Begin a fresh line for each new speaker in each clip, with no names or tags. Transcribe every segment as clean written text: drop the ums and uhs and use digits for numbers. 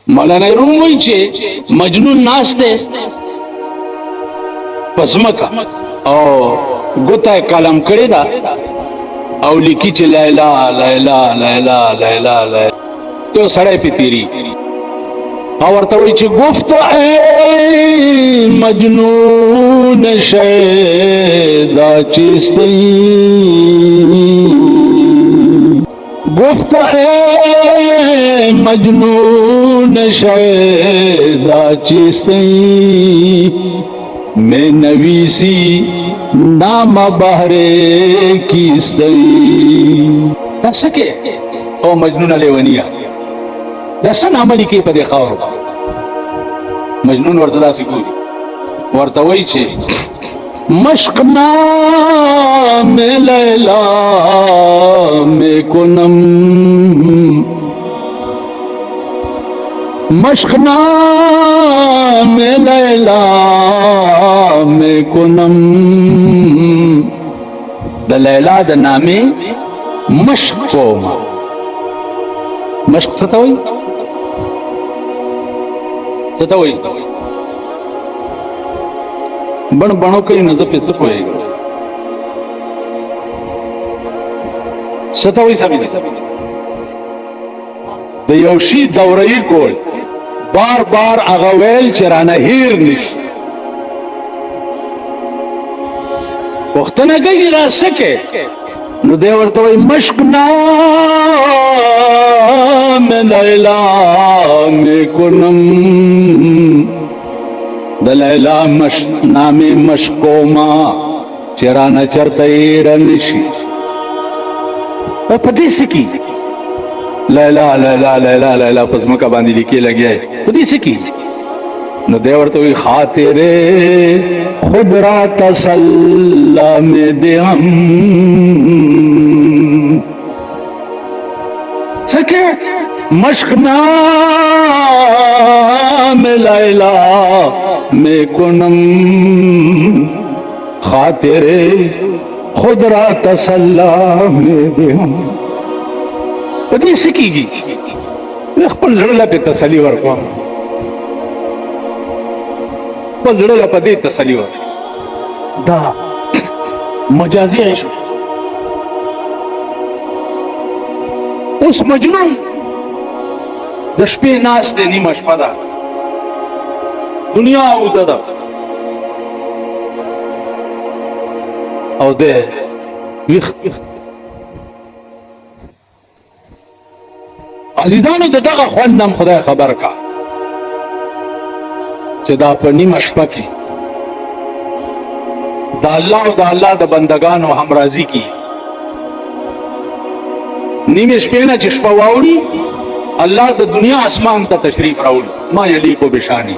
مولانا روم وایي چې مجنون ناست دی په ځمکه او ګوته قلم کړې ده او لیکي چې لیلا لیلا لیلا لیلا لیلا یو سړی پې تېري او ورته وایي چې گفت ای مجنون شیدا چیستی گفت ای مجنون شیدا چیستی میں نویسی نام بہرے کیستی دسکے او مجنون لیونیا دسا نام لکی پا دے خاورو مجنون ورطلا سی گوری ورطوئی چھے مشق نام لیلا میں کنم مشق نام لیلا میں کنم دا لیلا دا نامی مشق کوما مشق ستوئی ستوئی بڑ بڑوں کئی نظر پہ سپوئے گا ستوئی سبھی دا یوشی دورئی کول بار بار اغویل چرانا ہیر نش وقتنا گئی را سکے نو دے ورطوئی مشق نام لیلا میں کنم دا لیلا نام مشقو ما چرانا چرتائی رنشی او پتی سکی لیلا لیلا لیلا لیلا پس مکہ باندی لکی لگیا ہے پتی سکی نو دے ورطوئی خاطر خود را تسلام دے ہم سکے مشق نام لیلا میں کنم خاطر خود را تسلام دے ہم پتی سکی جی خپل زړه په تسلی ورکوم خپل زړه په دې تسلی ورکوم دا مجازي عشق اوس مجنون د شپې ناست دی نیمه شپه ده دنیا اوده ده او دی ویښ عزیزانو د دغه خوند هم خدای خبر کا چې دا په نیمه شپه کې د الله او د الله د بندگانو همراضي کی نیمه شپې نه چې شپه واوړي الله د دنیا اسمان ته تشریف راوړي ما یلیکو بشانی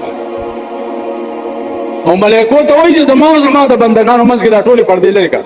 او ملائکو ته وایي چې زما د بندگانو منځ کې دا ټولې پردې لرې کړه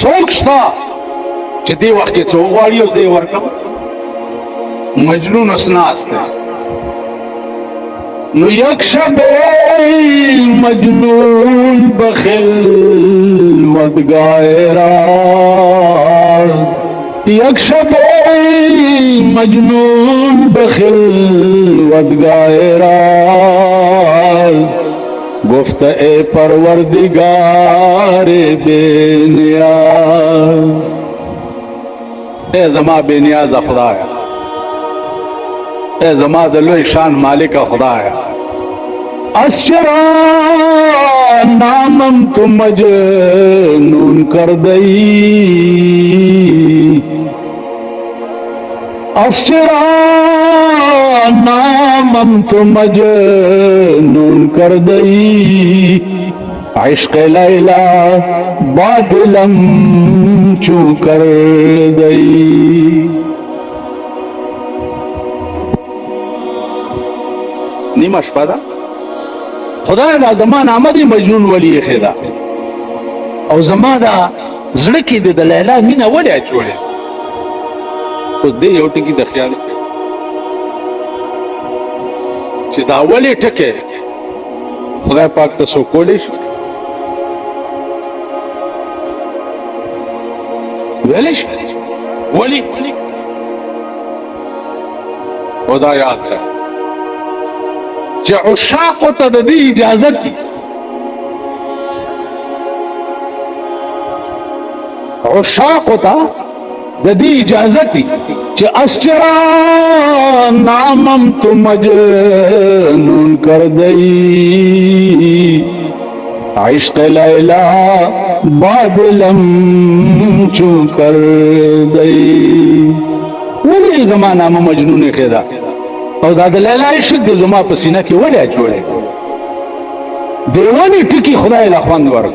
څوک شته چې دې وخت کې څوک غواړي او زه یې ورکړم مجنون اسناس دی نو یک شب مجنون بخلوتگاه راز یک شب مجنون بخلوتگاه راز گفت اے پروردگار بے نیاز اے زما بے نیاز خدایا اے زما د لوی شان مالک خدایا از چرا نامم تو مجنون کر دئی از چرا نامم تو مجنون کر دئی عشق لیلا بادلم چو کر دئی نیمه شپه ده خدای دا زما نامه دی مجنون ولی خدا او زما دا زړه کې د لیلا مینه ولې اچولې اوس دې یو ټکی د خیال چې دا ولې ټکه خدای پاک ته سو کولی شو ویلش ولی خدا یاد ہے چې عشاق ته د دې اجازه دي عشاق ته د دې اجازه دي چې اسچرا نامم تو مجنون کر دئی عشق لیلا بادلم چون کر دئی ولی زمانہ میں مجنون خیدا او دا د لیلا عشق د زما په سینه کې ولی اچوړې دیوانی ټکی خدای له خوند ورک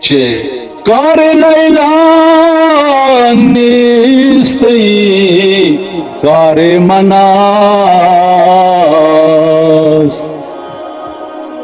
چې کار لیلا نیستی کار مناست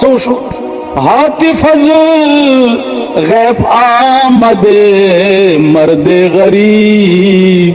څه وشو حاطف غیب آمد مرد غریب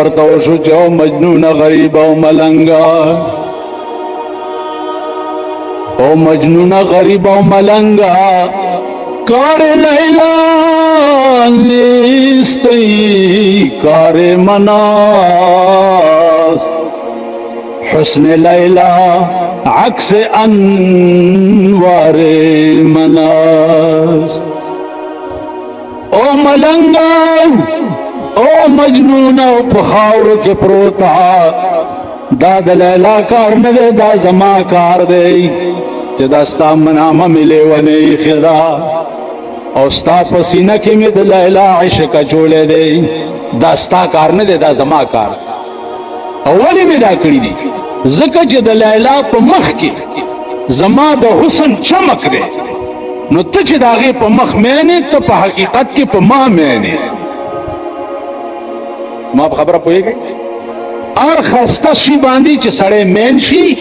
ورته وشو چې مجنون غریب او ملنګا او مجنون غریب او ملنگا کار لیلا نیستی کار مناس حسن لیلا عکس انوار مناس او ملنگا او مجنون او پخاور کے پروتا دا د لیلا کار نه دی دا زما کار دی چې دا ستا منامه مې لیونی خدا او ستا په سینه کې مې د لیلا عشق اچولی دی دا ستا کار نه دی دا زما کار او ولې مې دا کړي دي ځکه چې د لیلا په مخ کې زما د حسن چمک دی نو ته چې د هغې په مخ مینې ته په حقیقت کې په ما مینې ما په خبره پوهېږئ ار خسته شي باندې چې سړی مین شي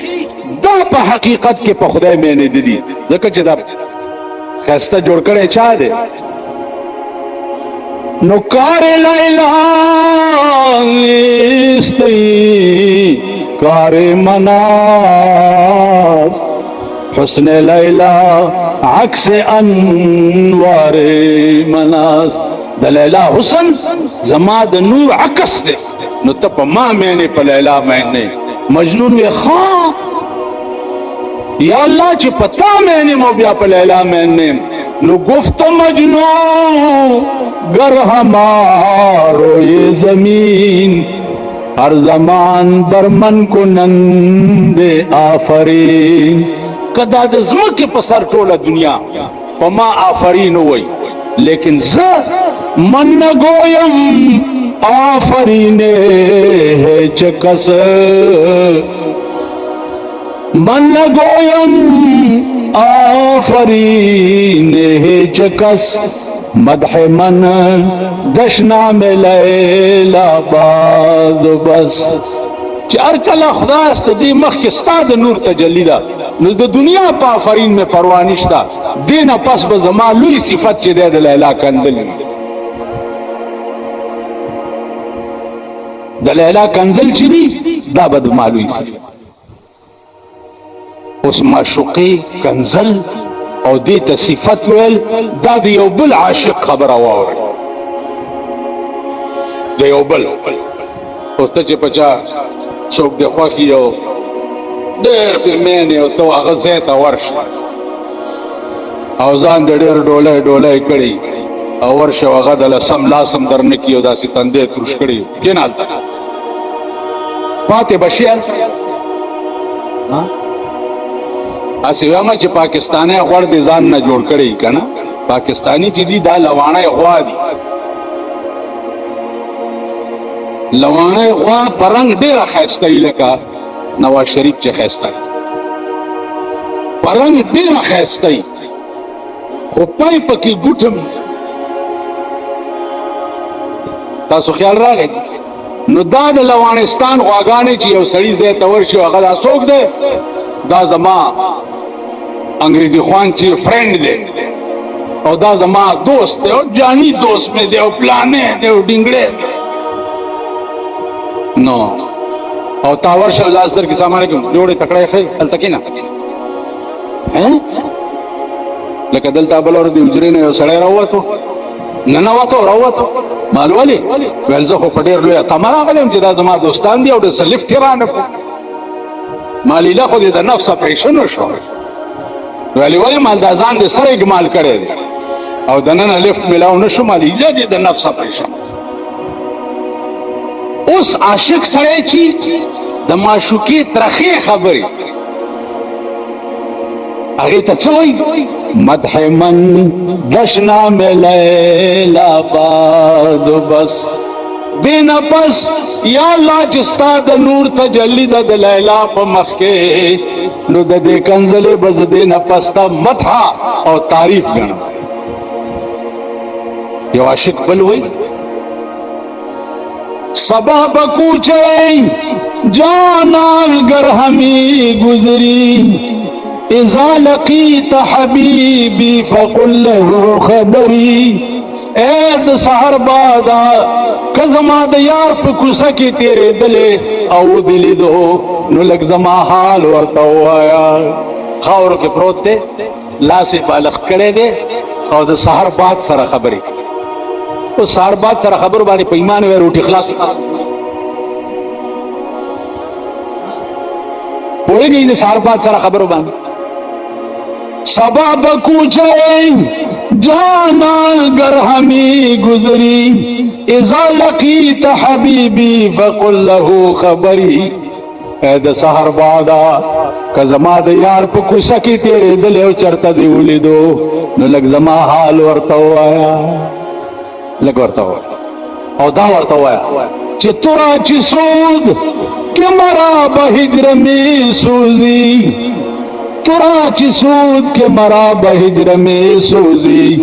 دا په حقیقت کې په خدای مینې دي ځکه چې دا خسته جوړ کړی چا دی نو کار لیلا نیستی کار مناس حسن لیلا عکس انوار مناس د لیلا حسن زما د نور عکس دی نو ته په ما مینې په لیلا مینې مجنون وی خان یا اللہ چی پتا مینې مو بیا په لیلا مینې نو گفت مجنون گر ہمارو یہ زمین ہر زمان برمن کو نند آفرین کدا د زمکه په سر ټوله دنیا په ما آفرین وای لیکن زه من نگویم آفرین ہے چکس من نگویم آفرین ہے چکس مدح من دشنا میں لیلا باد بس چار کلا خدا است دی مخ کې ستا د نور تجلی دا نو د دنیا په آفرین میں پروا نشتا دینه پس به زما لوی صفت چې د لیلا کندل د لیلا کنزل چې دی دا به د مالوی صفت اوس معشوقې کنزل او دې ته صفت ویل دا د یو بل عاشق خبره واورئ د یو بل اوس ته چې پچا څوک د خوښي یو ډېر مینې او ته هغه ځای ته ورشه او ځان د ډېر ډولی کړي او ورشه او هغه دله سم لاسم در نه کړي او داسې تندی تروش کړي کېنالته پاتې به شي هلته هسې وایم چې پاکستانی غوړ دې ځان نه جوړ کړی که نه پاکستانی چې دي دا لواڼی غوا دي لواڼی غوا په رنګ ډېره ښایسته وي لکه نواز شریف چې ښایسته وي په رنګ ډېره ښایسته وي خو پای پکې ګوټم تاسو خیال راغی نو دا د لوانستان غواګانې چې یو سړي ځای ته ورشي هغه دا څوک دی دا زما انګریزي خوان چې فرینډ دی او دا زما دوست دی او جانی دوست مې دی او پلانې دی او ډینګړې نو او تاور شو لاس در کی سامان کوم جوړه تکړه خې التکینا لکه دلته بل ور دی اجرینه یو سړی راوته نه راوته مالوالي ول زه خو پډیر لوی تمرا غلم چې دا زما دوستان دی او د سلف تیرانه مالی له خو د نفس پریشن شو ولی مال د ځان د سره ګمال کړي او د نن لفت ملاو نشو مالی له د نفس پریشن اوس عاشق سره چې د معشوقي ترخی خبري هغه ته څه وایي مدح من دشنا میں لیلا باد بس دینا پس یا اللہ جستا د نور تجلی د لیلا په مخ کې نو د دې کنزلې بز دینا پس تا مدح او تعریف غنا یو عاشق بل وایي صبا بکوچے جانا گر ہمیں گزری اذا لقیت حبیبی فقل له خبری اے د سحر بادا کزما د یار په کوڅه کې تیرې دلې او دلی دو نو لګ زما حال ورته وایا خاور کې پروت دی لاسې بالغ کړي دی او د سحر باد سره خبرې او سحر باد سره خبر باندې په ایمان ور روټي خلاص پوهیږي د سحر باد سره خبر باندې صبا بکوچے جانا گر ہمیں گزری اذا لقیت حبیبی فقل له خبری اے د سحر بادا کزما د یار په کوڅه کې تیرې دلې او چرته دی ولیدو نو لګ زما حال ورته وایا لګ ورته وایا او دا ورته وایا چې تورا چې سود کې مرا به هجر می سوزی ترا چی سود کے مرا بہجر میں سوزی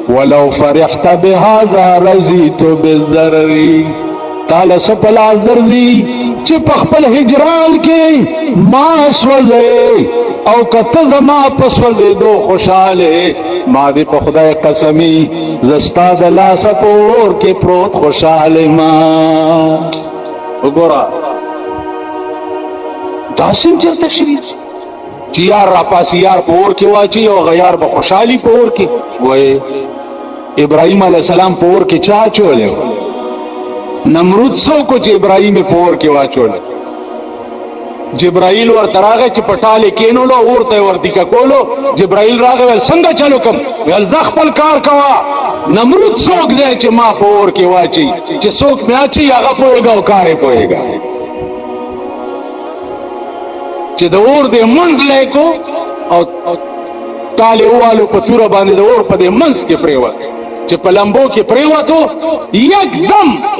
ولو فرحت بهذا رضیت بالضرری تالا سپلاس درزی چی پخپل ہجران کے ما سوزے او کتز ما پسوزے دو خوشالے ما دی پا خدای قسمی زستا دلا سپور کے پروت خوشالے ما گورا داسم چلتا شریف چی یار را پاسی یار پور کی واچی او غیار با خوشحالی پور کی وی ابراہیم علیہ السلام پور کی چاہ چولے نمرود سو کو چی ابراہیم پور کی واچولے جبرائیل ور تراغه چی پٹالے کینولو اورتے ور دیکا کولو جبرائیل راغه ویل سنگا چلو کم ویل زخپل کار کوا نمرود سوک دے چی ما پور کی واچی چی سوک میں آچی آغا پوئے گا و کارے پوئے گا چې د اور د منځ لیکو او تاله والو په تور باندې د اور په د منځ کې پریوت چې په لمبو کې پریوتو یکدم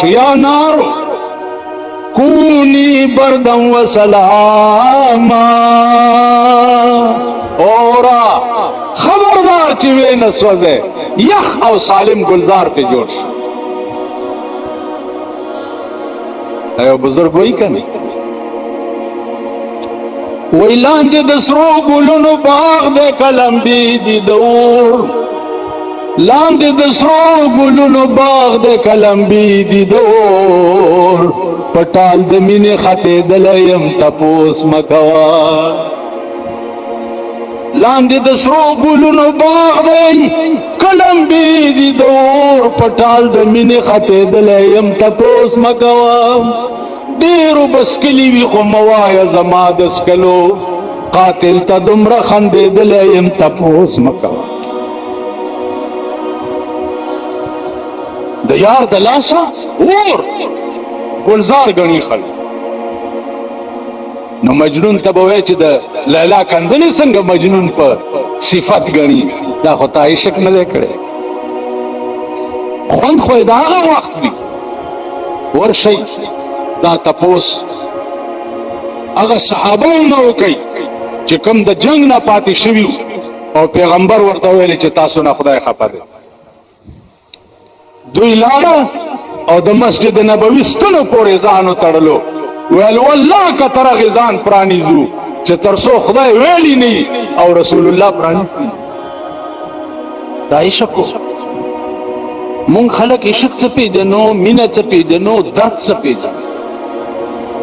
شو یا نار کونی بردم و سلاما اورا خبردار چې وې نسوځه یخ او سالم گلزار ته جوړ شو ایو بزرگ وای کنه ویلان دې د سرو ګلونو باغ د کلمبي دي دور لاندې د سرو ګلونو باغ د کلمبي دي دور پټال د مینې خطې دلیم تپوس مکوا لاندې د سرو ګلونو باغ دی کلمبي دي دور پټال د مینې خطې دلیم تپوس مکوا ډیرو بسکلی وی خو موایا زما دسکلو قاتل تا دمرا خندیدل یم تپوس مکا د یار د لاسا اور گلزار گنی خل نو مجنون تبوی چې د لیلا کنزلی څنګه مجنون په صفت گنی دا خو تا عشق نه کړي خوند خو دا هغه وخت وی ورشي دا تپوس اغا صحابه نو کوي چې کوم د جنگ نه پاتې شوی او پیغمبر ورته ویل چې تاسو نه خدای خبر دی دوی لاړه او د مسجد نبوي ستنو پورې ځانو تړلو ویل والله که ترغه ځان پرانیزو چې ترسو خدای ویلی نه او رسول الله پرانیزي دا عشق مونږ خلک عشق څه پیژنو مینه څه پیژنو درد څه پیژنو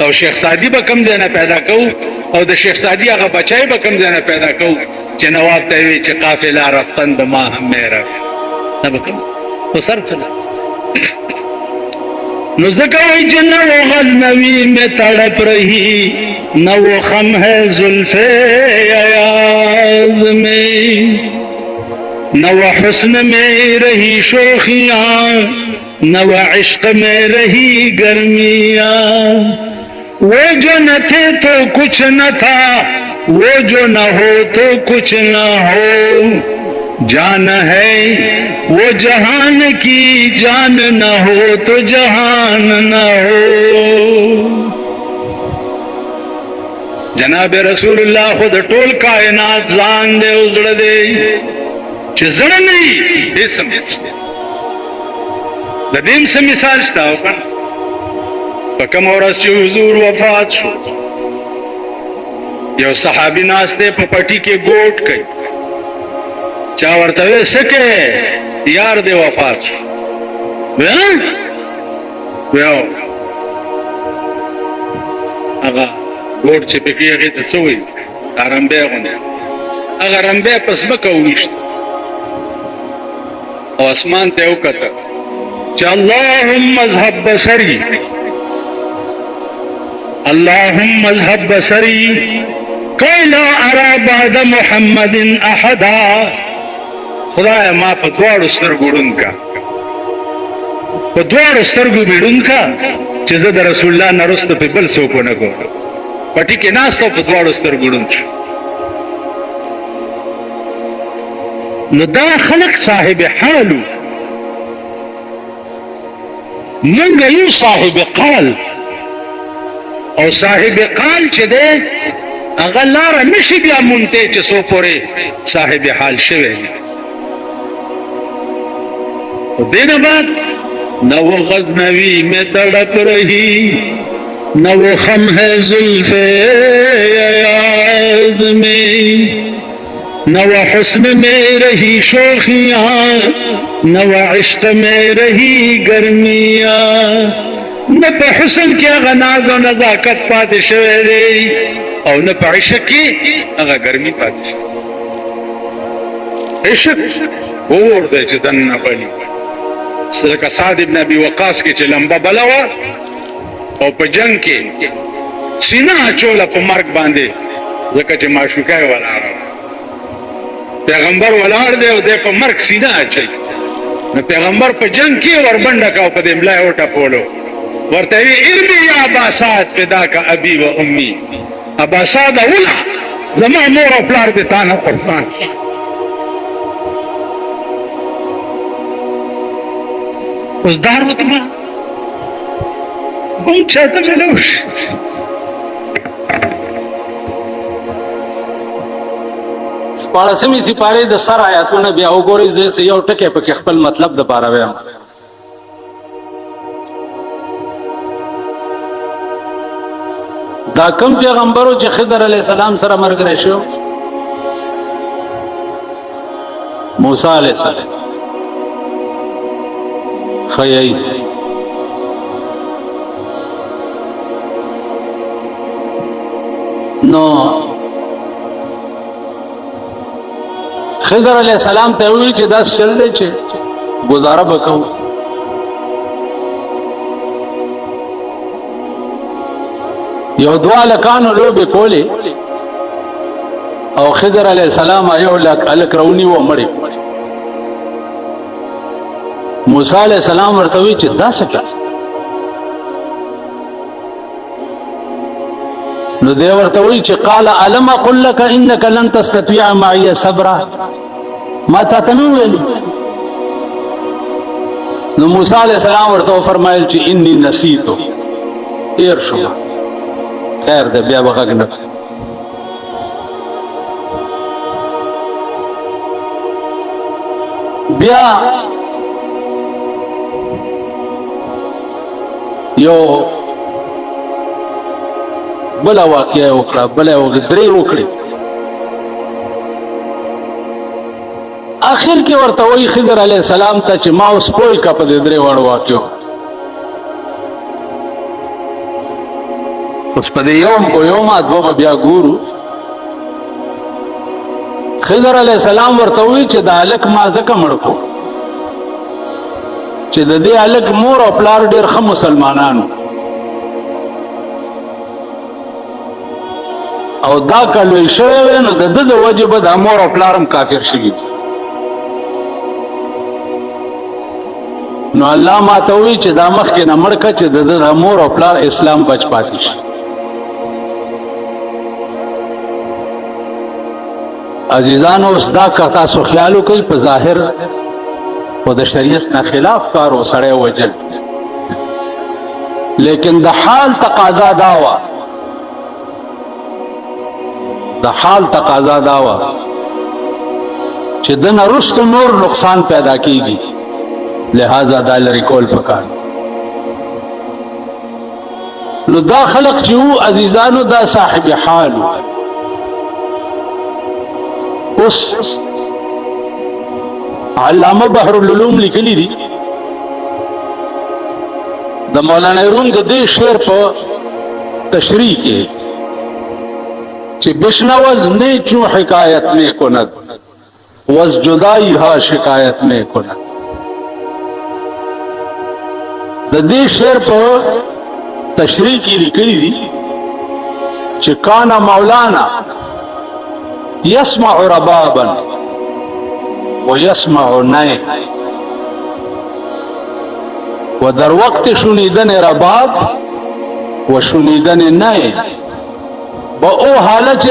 او شیخ سعدی به کم ځای نه پیدا کوو او د شیخ سعدی هغه بچای به کم ځای نه پیدا کوو چې نواب ته وی چې قافله رفتن به ما هم میرا نه به کوم خو سر چلا نو ځکه وایي چې نو غزنوي میں تڑپ رہی نو خم ہے زلف ایاز میں نو حسن میں رہی شوخیاں نو عشق میں رہی گرمیاں وہ جو نہ تھے تو کچھ نہ تھا وہ جو نہ ہو تو کچھ نہ ہو جان ہے وہ جہان کی جان نہ ہو تو جہان نہ ہو جناب رسول اللہ خود ټول کائنات ځان دے زړه دے چې زړه نه دې سمجھ د دې سم مثال شته په کوم ورځ چې حضور وفات شو یو صحابي ناشته په پټي کې ګوټ کوي چا ورته سکه یار دې وفات شو ویاو هغه ګوټ چې پکې هغه ته څه وایي رمبه غونډه هغه رمبه پس مکه وښت او اسمان ته وکړه چې اللهم اذهب بصري اللهم اذهب بصري كي لا ارى بعد محمد احدا خدای ما په دواړو سترګو ړوند کا په دواړو سترګو مې ړوند کا چې زه د رسول الله نه وروسته په بل څوک ونه ګورم پټي کې ناست په دواړو سترګو ړوند شو نو دا خلق صاحب حالو منگا یو صاحب قال او صاحب قال چه ده اغا لارا نشی بیا منتے چه سو پوره صاحب حال شوه دین بعد نو غزنوی میں تڑپ رہی نو خم ہے زلف ایاز میں نو حسن میں رہی شوخیاں نو عشق میں رہی گرمیاں نہ پہ حسن کی اغا ناز و نزاکت پاتے شوے دے او نہ پہ عشق کی اغا گرمی پاتے شوے عشق اور دے چدن نہ بلی سرکا سعد ابن ابی وقاص کے چھ لمبا بلاوا او پہ جنگ کے سینہ چولا پہ مرگ باندے زکا چھ معشوقائے والا رہا پیغمبر ولار دے او دے پا مرک سینہ اچھائی نو پیغمبر پا جنگ کی وربنڈا کا پا دے ملائے اوٹا پولو ورطاوی ارمی یا عباسات پیدا کا ابی و امی عباسات اولا زمان مور و پلار دے تانا قربان اس دار و تمہا بہت چاہتا ملوش
پاړسمې سپاره د سر آیاتونه بیا وګورئ زه یو ټکی پکې خپل مطلب د پاره وایم دا کوم پیغمبرو چې خضر علی السلام سره مرګ شو موسی علی السلام خیای نو خضر علیہ السلام ته وی چې دا چل دی چې گزاره وکاو یو دواله کانو لوبې کولې او خضر علیہ السلام یو الک رونی و مړی موسی علیہ السلام ورته وی چې دا څه نو دی ورته وی چې قال الم اقل لك انك لن تستطيع معي صبرا ما تاتنو ویل نو موسی علیہ السلام ورته فرمایل چې انی نسیتو ایر شو خیر دې بیا وغږنه بیا یو بلا واقعه وکړه بلا درې وکړي اخر کې ورته وی خضر علیہ السلام ته چې ما اوس پوي کا په درې وړ واقعو اوس په دې یوم کو یوم دوه بیا ګورو. خضر علیہ السلام ورته وی چې دا الک ما ځکه مړ کو چې د دې الک مور او پلار ډېر ښه مسلمانانو او دا کلوی شوی وی نو د ده د وجې به دا مور او پلار هم کافر شوي نو الله ماته وی چې دا مخکې نه مړ که چې د ده د مور او پلار اسلام بچ پاتې شي. عزیزانو اوس دا که تاسو خیال وکئ په ظاهر خو د شریعت نه خلاف کار و سړی وجل لیکن د حال تقاضا دا وه د حال تقاضا دا وه چې د نه وروسته نور نقصان پیدا کیږي لہذا دا لرې کول پکار. نو دا خلق چې وو عزیزانو دا صاحب حال وو. اوس علامه بحر العلوم لیکلی دي د مولانا روم د دې شعر په تشریح کې چې بشنوز نے چوں حکایت میں کند وز جدائی ہا شکایت میں کند. د دې شعر په تشریح کې لیکلی دي چې کانا مولانا يسمع ربابا ويسمع نای و در وقت شنیدن رباب و شنیدن نای با او حالت